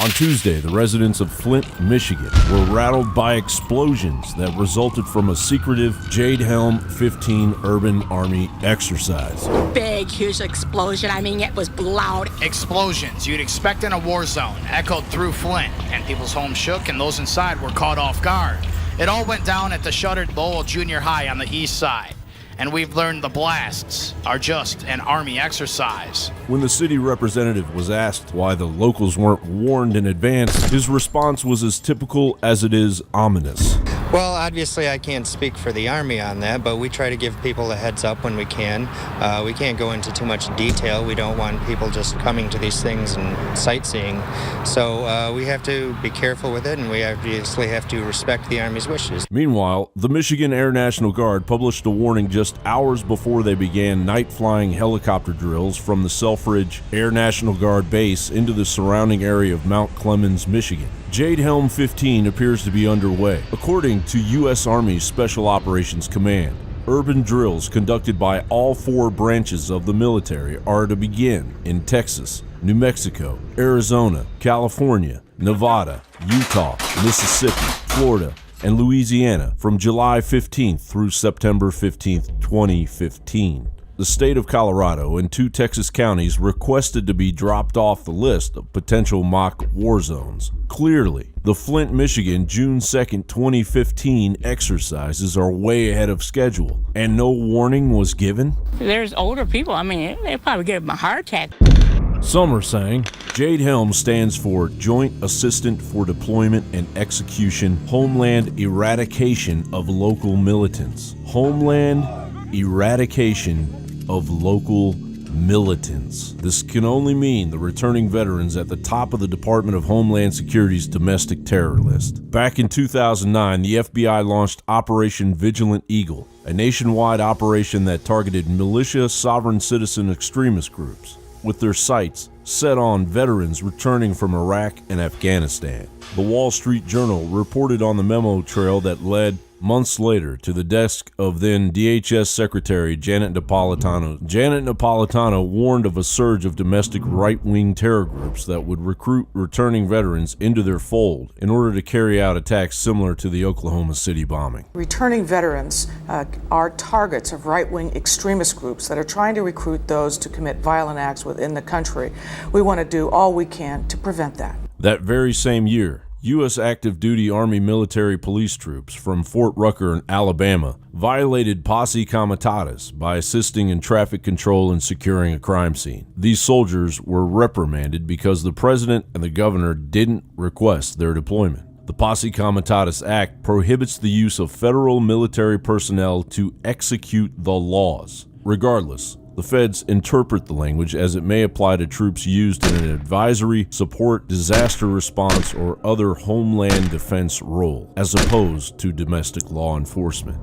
On Tuesday, the residents of Flint, Michigan were rattled by explosions that resulted from a secretive Jade Helm 15 Urban Army exercise. Big, huge explosion. I mean, it was loud. Explosions you'd expect in a war zone echoed through Flint, and people's homes shook and those inside were caught off guard. It all went down at the shuttered Lowell Junior High on the east side. And we've learned the blasts are just an Army exercise. When the city representative was asked why the locals weren't warned in advance, his response was as typical as it is ominous. Well, obviously I can't speak for the Army on that, but we try to give people a heads up when we can. We can't go into too much detail. We don't want people just coming to these things and sightseeing. So we have to be careful with it, and we obviously have to respect the Army's wishes. Meanwhile, the Michigan Air National Guard published a warning just hours before they began night-flying helicopter drills from the Selfridge Air National Guard base into the surrounding area of Mount Clemens, Michigan. Jade Helm 15 appears to be underway. According to U.S. Army Special Operations Command, urban drills conducted by all 4 branches of the military are to begin in Texas, New Mexico, Arizona, California, Nevada, Utah, Mississippi, Florida, and Louisiana from July 15th through September 15th, 2015. The state of Colorado and 2 Texas counties requested to be dropped off the list of potential mock war zones. Clearly, the Flint, Michigan, June 2nd, 2015 exercises are way ahead of schedule, and no warning was given? There's older people. I mean, they probably get a heart attack. Some are saying Jade Helm stands for Joint Assistant for Deployment and Execution, Homeland Eradication of Local Militants. Homeland Eradication of Local Militants. This can only mean the returning veterans at the top of the Department of Homeland Security's domestic terror list. Back in 2009, the FBI launched Operation Vigilant Eagle, a nationwide operation that targeted militia sovereign citizen extremist groups, with their sights set on veterans returning from Iraq and Afghanistan. The Wall Street Journal reported on the memo trail that led months later to the desk of then DHS Secretary Janet Napolitano. Janet Napolitano warned of a surge of domestic right-wing terror groups that would recruit returning veterans into their fold in order to carry out attacks similar to the Oklahoma City bombing. Returning veterans are targets of right-wing extremist groups that are trying to recruit those to commit violent acts within the country. We want to do all we can to prevent that. That very same year, U.S. active duty Army military police troops from Fort Rucker in Alabama violated posse comitatus by assisting in traffic control and securing a crime scene. These soldiers were reprimanded because the president and the governor didn't request their deployment. The Posse Comitatus Act prohibits the use of federal military personnel to execute the laws. Regardless, the feds interpret the language as it may apply to troops used in an advisory, support, disaster response, or other homeland defense role, as opposed to domestic law enforcement.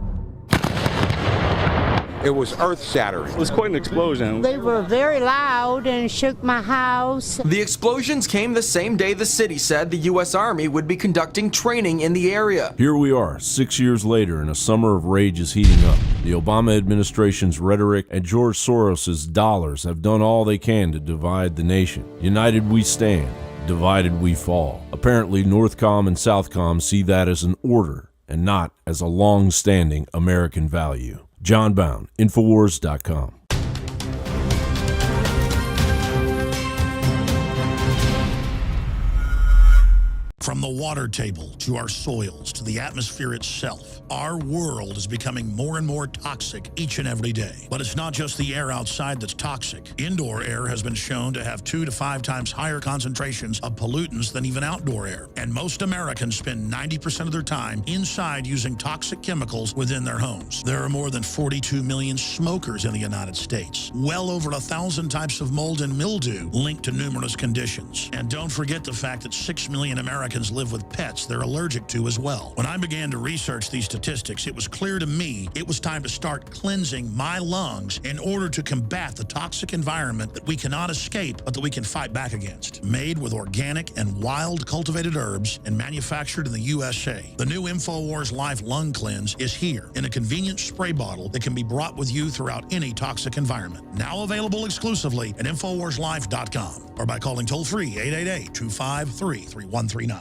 It was earth-shattering. It was quite an explosion. They were very loud and shook my house. The explosions came the same day the city said the U.S. Army would be conducting training in the area. Here we are, 6 years later, and a summer of rage is heating up. The Obama administration's rhetoric and George Soros's dollars have done all they can to divide the nation. United we stand, divided we fall. Apparently, Northcom and Southcom see that as an order and not as a long-standing American value. John Bound, Infowars.com. From the water table to our soils to the atmosphere itself, our world is becoming more and more toxic each and every day. But it's not just the air outside that's toxic. Indoor air has been shown to have 2 to 5 times higher concentrations of pollutants than even outdoor air. And most Americans spend 90% of their time inside using toxic chemicals within their homes. There are more than 42 million smokers in the United States. Well over 1,000 types of mold and mildew linked to numerous conditions. And don't forget the fact that 6 million Americans live with pets they're allergic to as well. When I began to research these statistics, it was clear to me it was time to start cleansing my lungs in order to combat the toxic environment that we cannot escape, but that we can fight back against. Made with organic and wild cultivated herbs and manufactured in the USA, the new InfoWars Life Lung Cleanse is here in a convenient spray bottle that can be brought with you throughout any toxic environment. Now available exclusively at InfoWarsLife.com or by calling toll-free 888-253-3139.